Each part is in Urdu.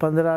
15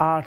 8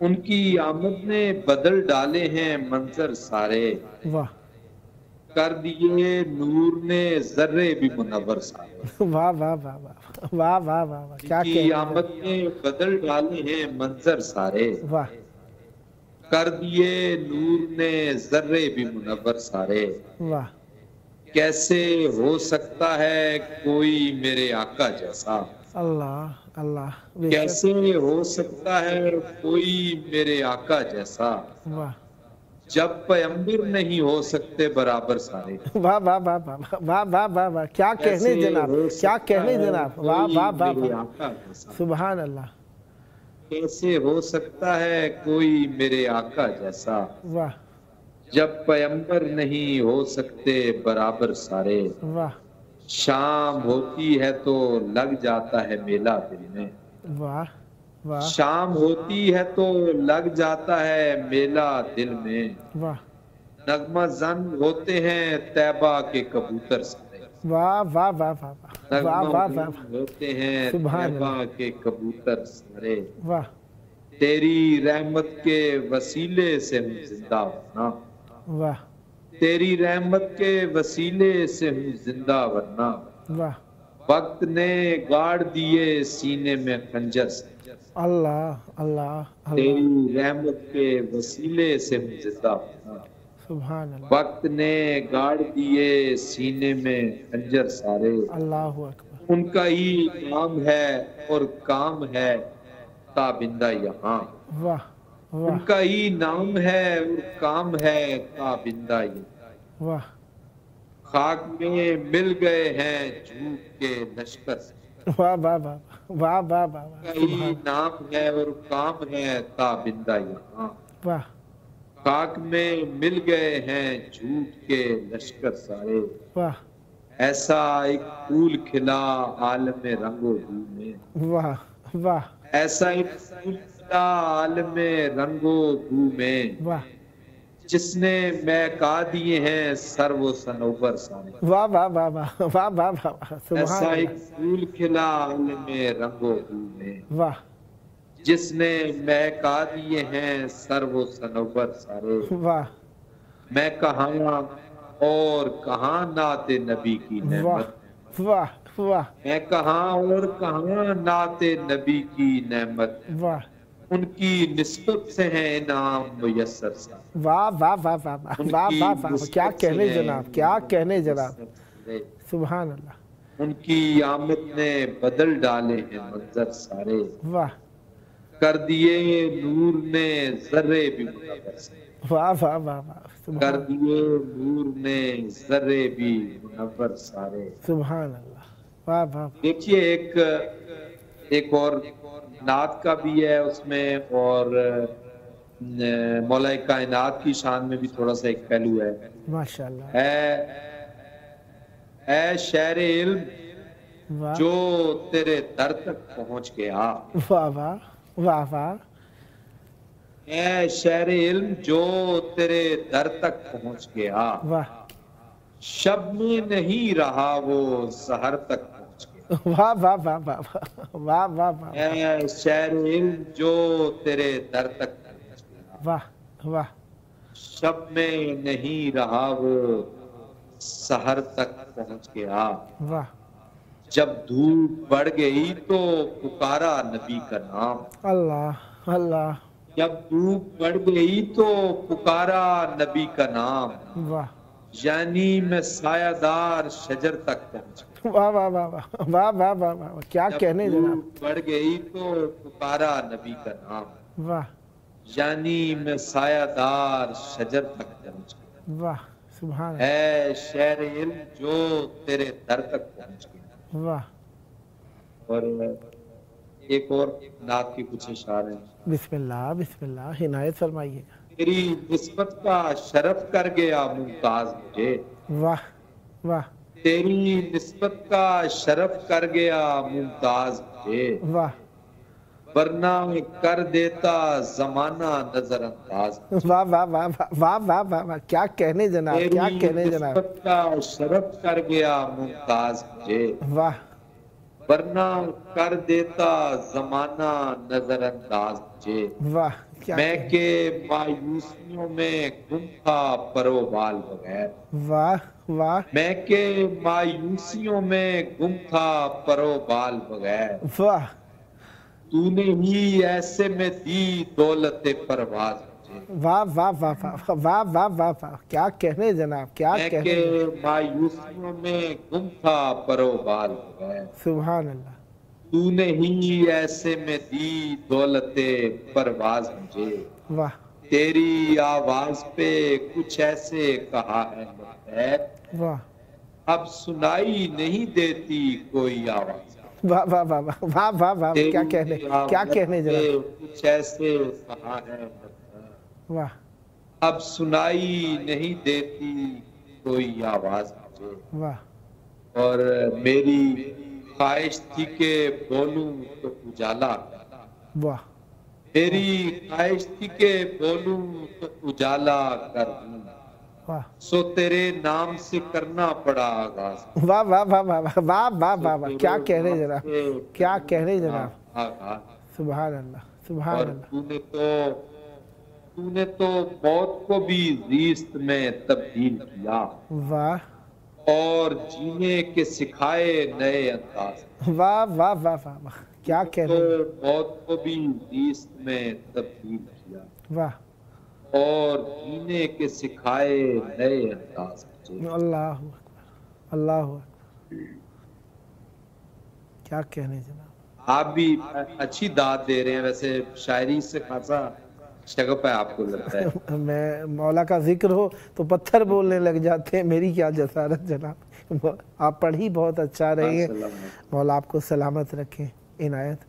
ان کی آمد نے بدل ڈالے ہیں منظر سارے، واہ کر دیے نور نے ذرے بھی منور سارے۔ واہ واہ واہ واہ واہ واہ واہ واہ کیا ان کی کہنے آمد نے بدل ڈالے ہیں منظر سارے، واہ کر دیے نور نے ذرے بھی منور سارے۔ واہ کیسے ہو سکتا ہے کوئی میرے آقا جیسا، اللہ اللہ بے شک کیسے ہو سکتا ہے کوئی میرے آقا جیسا، واہ جب پیمبر نہیں ہو سکتے برابر سارے۔ واہ واہ واہ واہ واہ واہ واہ واہ کیا کہنے جناب، کیا کہنے جناب، واہ واہ واہ میرے واہ آقا جیسا، سبحان اللہ، کیسے ہو سکتا ہے کوئی میرے آقا جیسا، واہ جب پیمبر نہیں ہو سکتے برابر سارے۔ واہ شام ہوتی ہے تو لگ جاتا ہے میلہ دل میں، واہ واہ شام ہوتی ہے تو لگ جاتا ہے میلہ دل میں، واہ نغمہ زن ہوتے ہیں طیبہ کے کبوتر سارے، واہ واہ واہ واہ واہ واہ نغمہ واہ زن واہ ہوتے ہیں سبحان طیبہ کے کبوتر سارے۔ واہ تیری رحمت کے وسیلے سے ہوں زندہ ورنہ، واہ تیری رحمت کے وسیلے سے ہوں زندہ ورنہ، واہ وقت نے گاڑ دیے سینے میں خنجر سے، اللہ اللہ اللہ تیری رحمت کے وسیلے سے ہوں زندہ ورنہ، سبحان اللہ وقت نے گاڑ دیے سینے میں خنجر سارے۔ اللہ اکبر ان کا ہی نام ہے اور کام ہے تابندہ یہاں، واہ ان واہ کا ہی نام ہے اور کام ہے تابندہ یہاں، واہ خاک میں مل گئے ہیں جھوٹ کے لشکر سے، واہ واہ واہ واہ واہ واہ ان کا ہی نام ہے اور کام ہے تابندہ یہاں، واہ خاک میں مل گئے ہیں جھوٹ کے لشکر سارے۔ واہ ایسا ایک پھول کھلا عالم رنگ و بو میں، واہ واہ ایسا ایک پھول کھلا عالم رنگ و بو میں، واہ جس نے مہکا دیے ہیں سر و صنوبر سارے۔ واہ واہ واہ واہ واہ واہ واہ سبحان ایسا ایک اللہ پھول کھلا عالم رنگ و بو میں، واہ جس نے مہکا دیے ہیں سر و صنوبر سارے۔ واہ میں کہاں اور کہاں نعت نبی کی واہ نعمت، واہ واہ میں کہاں اور کہاں نعت نبی کی نعمت، واہ ان کی نسبت سے ہے انعام میسر سا، واہ واہ واہ واہ واہ ان واہ کی واہ واہ کیا نسبت سے کہنے ہے جناب، کیا کہنے جناب، سارے۔ سبحان اللہ ان کی آمد نے بدل ڈالے ہیں منظر سارے، واہ کر دیے نور نے ذرے بھی منور سارے، واہ واہ واہ واہ کر سبحان دیے نور نے ذرے بھی منور سارے۔ سبحان اللہ واہ واہ دیکھیے ایک اور نعت کا بھی ہے اس میں، اور مولا کائنات کی شان میں بھی تھوڑا سا ایک پہلو ہے۔ ماشاء اللہ اے شہر علم واہ جو تیرے در تک پہنچ گیا، واہ واہ واہ واہ اے شہر علم جو تیرے در تک پہنچ گیا، واہ شب میں نہیں رہا وہ سحر تک پہنچ گیا، واہ واہ واہ واہ واہ واہ واہ اے شہر علم جو تیرے در تک پہنچ گیا، واہ واہ شب میں نہیں رہا وہ سحر تک پہنچ گیا، واہ جب دھوپ بڑھ گئی تو پکارا نبی کا نام، اللہ اللہ جب دھوپ بڑھ گئی تو پکارا نبی کا نام، واہ یعنی میں سایہ دار شجر تک پہنچ گیا، واہ واہ واہ واہ واہ واہ واہ واہ کیا جب کہنے جناب، دھوپ بڑھ گئی تو پکارا نبی کا نام، واہ یعنی میں سایہ دار شجر تک پہنچ گیا، واہ سبحان اللہ اے شہر علم جو تیرے در تک پہنچ گیا۔ واہ اور ایک اور نعت کی کچھ اشعار ہیں۔ بسم اللہ عنایت فرمائیے گا، تیری نسبت کا شرف کر گیا ممتاز مجھے، واہ واہ تیری نسبت کا شرف کر گیا ممتاز مجھے، واہ ورنہ کر دیتا زمانہ نظر انداز، واہ واہ واہ واہ واہ واہ واہ کیا کہنے جناب، کیا تیری کہنے جناب، نسبت کا شرف کر گیا ممتاز مجھے، واہ ورنہ کر دیتا زمانہ نظر انداز مجھے، واہ میں کہ مایوسیوں میں گم تھا پرو بال بغیر واہ واہ میں کہ مایوسیوں میں گم تھا پرو بال بغیر واہ تو نے ہی ایسے میں دی دولت پرواز مجھے واہ واہ واہ واہ واہ واہ واہ واہ کیا کہنے جناب کیا میں کہنے کہ مایوسیوں میں گم تھا پرو بال بغیر سبحان اللہ تو نے ہی ایسے میں دی دولت پرواز مجھے واہ تیری آواز پہ کچھ ایسے کہا ہے لبیک واہ اب سنائی نہیں دیتی کوئی آواز واہ واہ واہ واہ واہ واہ کیا کہنے جناب کچھ ایسے کہا ہے لبیک واہ اب سنائی نہیں دیتی کوئی آواز مجھے واہ اور میری خواہش تھی کہ بولوں تو اجالا واہ میری خواہش تھی کہ بولوں تو اجالا کر دوں واہ سو تیرے نام سے کرنا پڑا آغاز واہ واہ واہ واہ واہ واہ واہ واہ کیا کہنے جناب کیا کہنے جناب آغاز سبحان اللہ اور سبحان اللہ تو نے تو موت کو بھی زیست میں تبدیل کیا واہ اور جینے کے سکھائے نئے انداز واہ واہ واہ واہ واہ کیا کہنے تو موت کو بھی زیست میں تبدیل کیا واہ اور جینے کے سکھائے نئے انداز مجھے اللہ اکبر اللہ اکبر کیا کہنے جناب آپ بھی اچھی داد دے رہے ہیں ویسے شاعری سے خاصا شغف ہے آپ کو لگتا ہے میں مولا کا ذکر ہو تو پتھر بولنے لگ جاتے ہیں میری کیا جسارت جناب آپ پڑھی بہت اچھا رہی ہیں مولا آپ کو سلامت رکھیں عنایت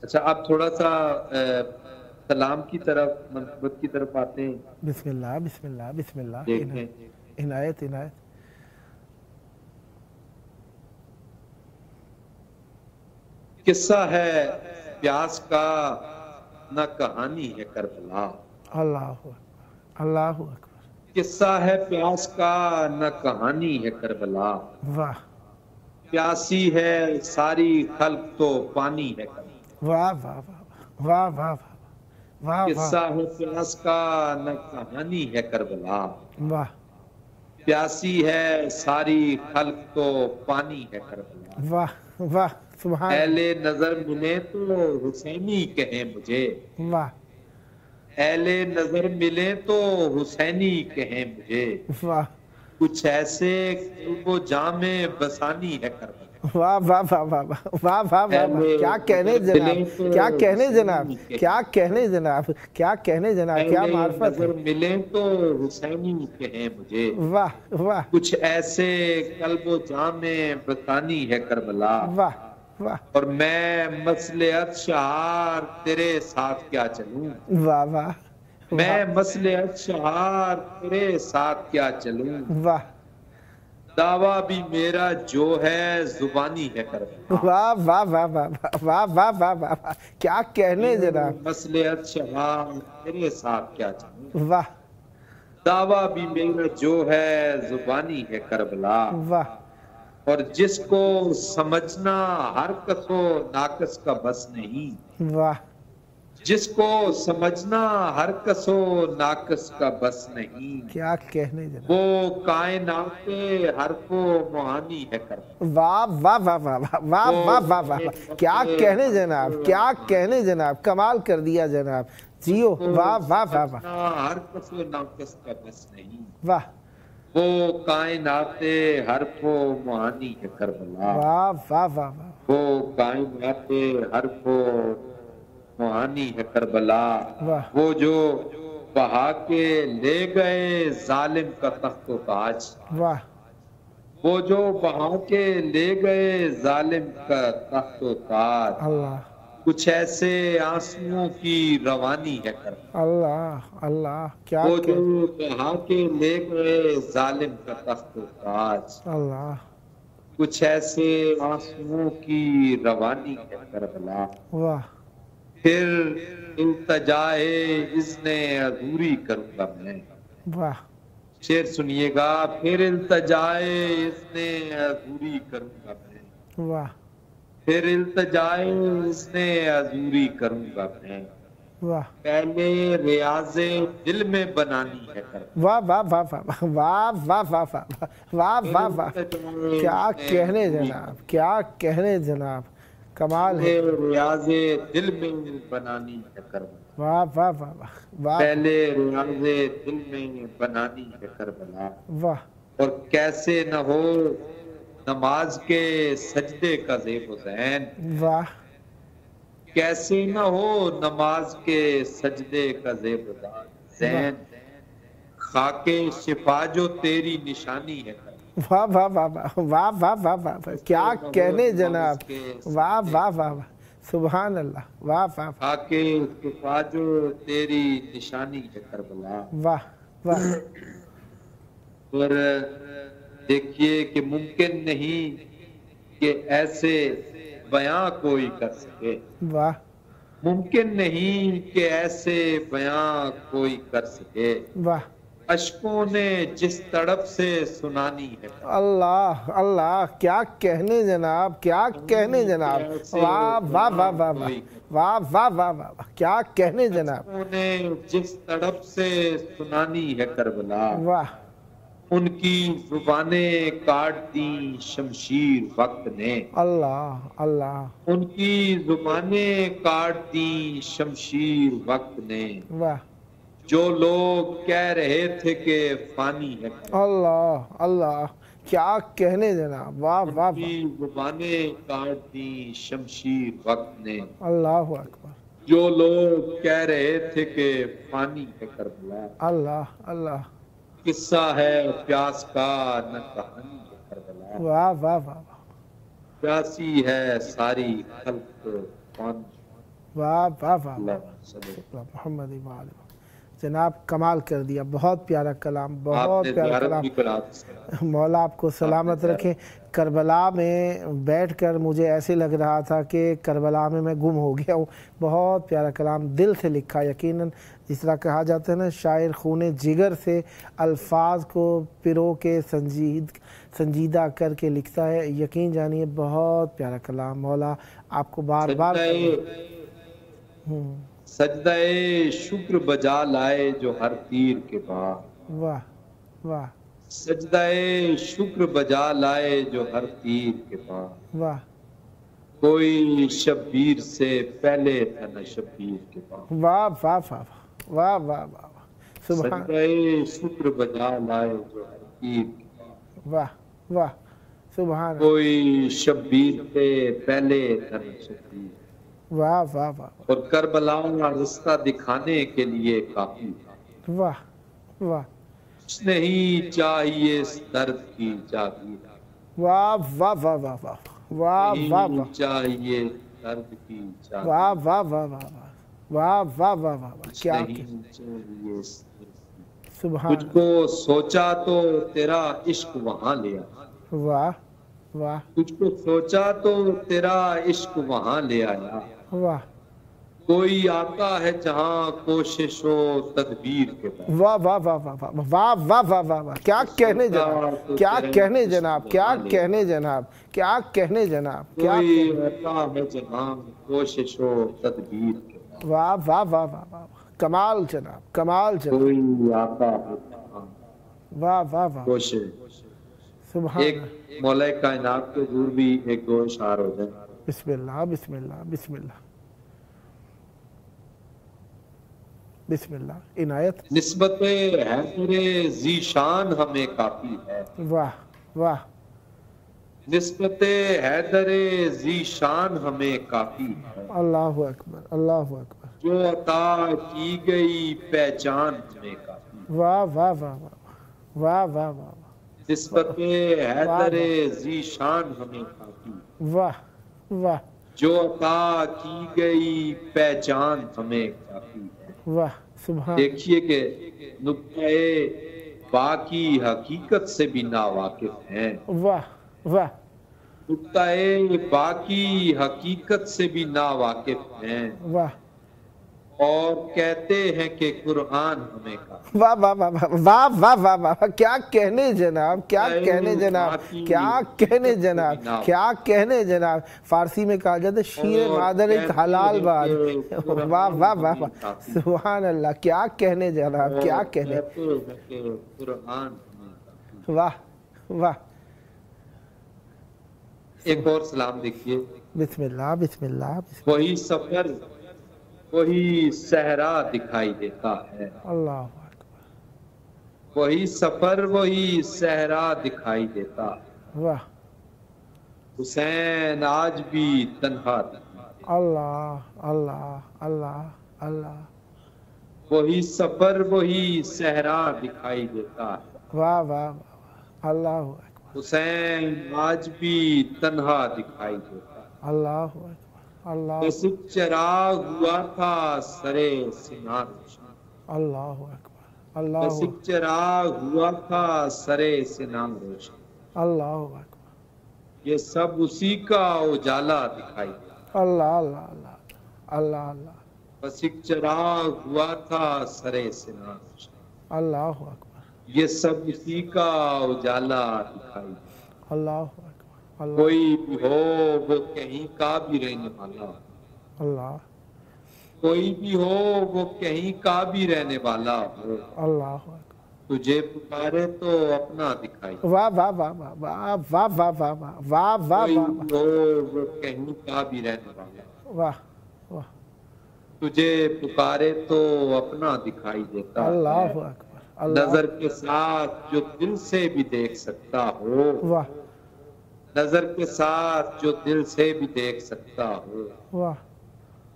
اچھا آپ تھوڑا سا سلام کی طرف منقبت کی طرف آتے ہیں بسم اللہ بسم اللہ بسم اللہ دیکھیں عنایت عنایت قصہ ہے پیاس کا نہ کہانی ہے کربلا اللہ اکبر اللہ اکبر قصہ ہے پیاس کا نہ کہانی ہے کربلا واہ پیاسی ہے ساری خلق تو پانی ہے کربلا واہ واہ واہ واہ واہ واہ قصہ ہے پیاس کا نہ کہانی ہے کربلا واہ پیاسی ہے ساری خلق تو پانی ہے کربلا واہ واہ سبحان اہل نظر ملے تو حسینی کہیں مجھے واہ اہل نظر ملے تو حسینی کہیں مجھے واہ کچھ ایسے قلب و جامع بسانی ہے کربلا واہ واہ واہ واہ واہ واہ واہ واہ کیا کہنے جناب کیا کہنے جناب کیا کہنے جناب کیا کہنے جناب کیا معرفت نظر ملے تو حسینی کہیں مجھے واہ واہ کچھ ایسے قلب و جامع بسانی ہے کربلا واہ واہ اور میں مصلحت شہار تیرے ساتھ کیا چلوں واہ واہ میں مصلحت شہار تیرے ساتھ کیا چلوں واہ دعویٰ بھی میرا جو ہے زبانی ہے کربلا واہ واہ واہ واہ واہ واہ واہ واہ کیا کہنے جناب مصلحت شہار تیرے ساتھ کیا چلوں واہ دعویٰ بھی میرا جو ہے زبانی ہے کربلا واہ اور جس کو سمجھنا ہر کس و ناقص کا بس نہیں واہ جس کو سمجھنا ہر کس و ناقص کا بس نہیں کیا کہنے جناب وہ کائنات کے حرف و معانی ہے کربلا واہ واہ واہ واہ واہ واہ واہ واہ کیا کہنے جناب کیا کہنے جناب کمال کر دیا جناب جیو واہ واہ واہ واہ ہر کس و ناقص کا بس نہیں واہ وہ کائنات حرف و معانی ہے کربلا واہ واہ واہ واہ وہ کائنات حرف و معانی ہے کربلا واہ وہ جو بہا کے لے گئے ظالم کا تخت و تاج واہ وہ جو بہا کے لے گئے ظالم کا تخت و تاج اللہ کچھ ایسے آنسوؤں کی روانی ہے کربلا اللہ اللہ کیا وہ جو بہا کے لے گئے ظالم کا تخت و تاج اللہ کچھ ایسے آنسوؤں کی روانی ہے کربلا واہ پھر التجائے اذن عذوری کروں گا میں واہ شعر سنیے گا پھر التجائے اذن عذوری کروں گا میں واہ پھر التجائے حسن حضوری کروں گا میں، واہ پہلے ریاض دل میں بنانی ہے کرم، واہ واہ واہ واہ واہ واہ واہ واہ واہ واہ واہ، کیا کہنے جناب، کیا کہنے جناب، کمال ہے، پہلے ریاض دل میں بنانی ہے کرم، واہ واہ واہ واہ واہ پہلے ریاض دل میں بنانی ہے کربلا، واہ اور کیسے نہ ہو نماز کے سجدے کا زیب و زین، واہ کیسے نہ ہو نماز کے سجدے کا زیب و زین، خاک شفا جو تیری نشانی ہے، واہ واہ واہ واہ واہ واہ واہ واہ واہ، کیا کہنے جناب، واہ واہ واہ واہ، سبحان اللہ، واہ واہ خاک شفا جو تیری نشانی ہے کربلا، واہ واہ اور دیکھیے کہ ممکن نہیں کہ ایسے بیاں کوئی کر سکے، واہ ممکن نہیں کہ ایسے بیاں کوئی کر سکے، واہ، اشکوں نے جس تڑپ سے سنانی ہے، اللہ اللہ، کیا کہنے جناب، کیا کہنے جناب، واہ واہ واہ واہ واہ واہ واہ واہ واہ، کیا کہنے جناب، اشکوں نے جس تڑپ سے سنانی ہے کربلا، واہ ان کی زبانیں کاٹ دیں شمشیر وقت نے، اللہ اللہ، ان کی زبانیں کاٹ دیں شمشیر وقت نے، واہ جو لوگ کہہ رہے تھے کہ فانی ہے، اللہ اللہ، کیا کہنے جناب، واہ واہ ان کی زبانیں کاٹ دیں شمشیر وقت نے، واہ، اللہ اکبر، جو لوگ کہہ رہے تھے کہ فانی ہے کربلا، اللہ اللہ، قصہ ہے پیاس کا نہ کہانی ہے کربلا، واہ واہ واہ واہ، پیاسی ہے ساری خلق پانی، واہ واہ واہ، اللہ صلی محمد وآلہ جناب، کمال کر دیا، بہت پیارا کلام، آپ بہت نے پیارا زیارت کلام، بھی کرا دی۔ مولا آپ کو سلامت رکھے۔ کربلا میں بیٹھ کر مجھے ایسے لگ رہا تھا کہ کربلا میں گم ہو گیا ہوں، بہت پیارا کلام، دل سے لکھا، یقیناً جس طرح کہا جاتا ہے نا، شاعر خون جگر سے الفاظ کو پرو کے سنجیدہ کر کے لکھتا ہے، یقین جانیے بہت پیارا کلام، مولا آپ کو بار بار سجدہ شکر بجا لائے جو ہر تیر کے بعد، واہ واہ سجدہ شکر بجا لائے جو ہر تیر کے بعد، واہ کوئی شبیر سے پہلے تھا نہ شبیر کے بعد، واہ واہ واہ واہ واہ واہ، سبحان، سجدہ شکر بجا لائے جو ہر تیر کے بعد، واہ واہ، سبحان، کوئی شبیر سے پہلے تھا نہ شبیر، واہ واہ واہ اور کربلا رستہ دکھانے کے لیے کافی تھا، واہ واہ کچھ نہیں چاہیے اس درد کی جاگیر، واہ واہ واہ واہ واہ واہ واہ نہیں واہ چاہیے درد کی جاگیر، واہ واہ واہ واہ واہ واہ واہ واہ، کچھ کیا نہیں چاہیے اس درد کی، سبحان، تجھ کو سوچا تو تیرا عشق وہاں لے آیا، واہ واہ تجھ کو سوچا تو تیرا عشق وہاں لے آیا، واہ کوئی آتا ہے جہاں کوشش و تدبیر کے بعد، واہ واہ واہ واہ واہ واہ واہ واہ واہ، کیا کہنے جناب، کیا کہنے جناب، کیا کہنے جناب، کیا کہنے جناب، کیا کوئی آتا ہے جہاں کوشش و تدبیر کے بعد، واہ واہ واہ واہ واہ، کمال جناب، کمال جناب، کوئی آتا ہے جہاں واہ واہ واہ، کوشش، سبحان، ایک مولا کائنات کے حضور بھی ایک دو اشعار ہو جائیں۔ بسم اللہ بسم اللہ بسم اللہ بسم اللہ، عنایت، نسبت حیدر ذیشان ہمیں کافی ہے، واہ واہ، نسبت حیدر ذیشان ہمیں کافی ہے، اللہ اکبر، اللہ اکبر، جو عطا کی گئی پہچان ہمیں کافی ہے، واہ واہ واہ واہ واہ واہ واہ نسبت حیدر ذیشان ہمیں کافی ہے، واہ واہ جو عطا کی گئی پہچان ہمیں کافی ہے، واہ، سبحان، دیکھیے کہ نقطۂ با کی حقیقت سے بھی ناواقف ہیں، واہ واہ، نقطۂ با کی حقیقت سے بھی ناواقف ہیں، واہ اور کہتے ہیں کہ قرآن ہمیں کہا. واہ واہ واہ واہ واہ واہ واہ، کیا کہنے جناب، کیا کہنے جناب، کیا کہنے جناب، کیا کہنے جناب. فارسی میں کہا جاتا ہے شیر مادر ایک حلال بات. واہ واہ واہ واہ، سبحان اللہ، کیا کہنے جناب، کیا کہنے. قرآن واہ واہ. ایک اور سلام دیکھیے. بسم اللہ بسم اللہ بسم وہی سفر وہی صحرا دکھائی دیتا ہے. اللہ. وہی سفر وہی صحرا دکھائی دیتا ہے. واہ. حسین آج بھی تنہا دکھائی دیتا. اللہ اللہ اللہ اللہ. وہی سفر وہی صحرا دکھائی دیتا ہے. واہ واہ واہ، اللہ اکبر. حسین آج بھی تنہا دکھائی دیتا ہے. اللہ اکبر. اللہ بس ایک چراغ ہوا تھا سرے سینا روشن. اللہ اکبر. بس اللہ ایک چراغ ہوا تھا سرے سینا روشن. اللہ اکبر. یہ سب اسی کا اجالا دکھائی دیتا. اللہ اللہ اللہ اللہ اللہ. بس ایک چراغ ہوا تھا سرے سینا روشن. اللہ اکبر. یہ سب اسی کا اجالا دکھائی دیتا. اللہ اکبر. اللہ کوئی بھی ہو وہ کہیں کا بھی رہنے والا. اللہ کوئی بھی ہو وہ کہیں کا بھی رہنے والا ہو. اللہ اکبر. تجھے پکارے تو اپنا دکھائی. واہ واہ واہ واہ واہ واہ واہ واہ واہ واہ واہ کوئی واہ بھی ہو وہ کہیں کا بھی رہنے والا. واہ واہ. تجھے پکارے تو اپنا دکھائی دیتا ہے. اللہ اکبر. اللہ. نظر کے ساتھ جو دل سے بھی دیکھ سکتا ہو. واہ نظر کے ساتھ جو دل سے بھی دیکھ سکتا ہو. واہ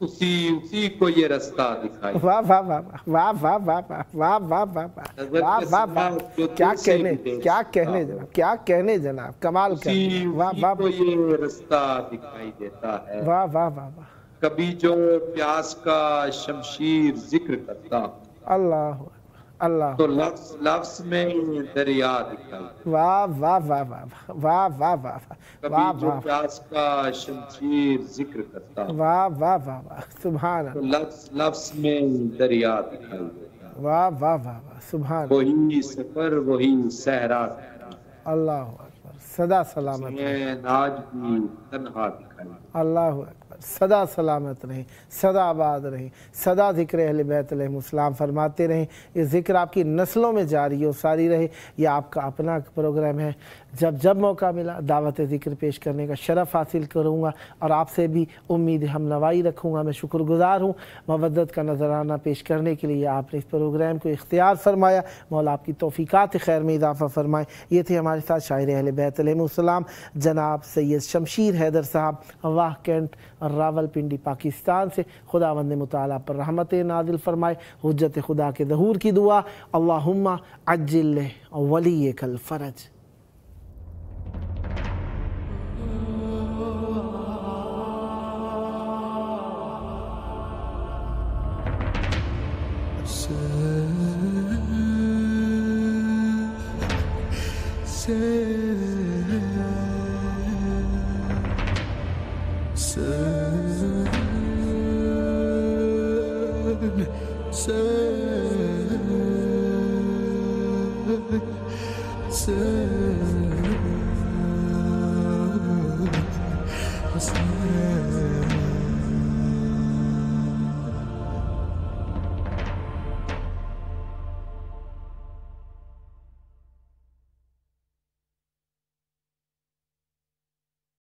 اسی کو یہ رستہ دکھائی. واہ واہ واہ واہ واہ واہ واہ واہ واہ واہ واہ واہ. کیا کہنے، کیا کہنے جناب، کیا کہنے جناب، کمال کر. واہ واہ کو یہ رستہ دکھائی دیتا ہے. واہ واہ واہ واہ. کبھی جو پیاس کا شمشیر ذکر کرتا ہوں اللہ اللہ. تو لفظ لفظ میں دریا دکھائی. واہ واہ واہ واہ واہ واہ واہ کبھی واہ جو واہ پیاس کا شمشیر ذکر کرتا ہوں واہ واہ واہ واہ. سبحان تو اللہ. لفظ لفظ میں دریا دکھائی دیتا. واہ واہ واہ واہ. سبحان وہی سفر وہی صحرا دکھائی. اللہ اکبر. صدا سلامت رہے. حسین آج بھی تنہا دکھائی. اللہ اکبر. صدا سلامت رہیں، صدا آباد رہیں، صدا ذکر اہل بیت علیہ السلام فرماتے رہیں. یہ ذکر آپ کی نسلوں میں جاری و ساری رہے. یہ آپ کا اپنا پروگرام ہے. جب جب موقع ملا دعوت ذکر پیش کرنے کا شرف حاصل کروں گا اور آپ سے بھی امید ہم نوائی رکھوں گا. میں شکر گزار ہوں مودت کا نذرانہ پیش کرنے کے لیے آپ نے اس پروگرام کو اختیار فرمایا. مولا آپ کی توفیقات خیر میں اضافہ فرمائے. یہ تھے ہمارے ساتھ شاعر اہل بیت علیہ السلام جناب سید شمشیر حیدر صاحب، واہ کینٹ راول پنڈی پاکستان سے. خداوند مطالعہ پر رحمت نازل فرمائے. حجت خدا کے ظہور کی دعا. اللہم عجل ولیک الفرج. Hassan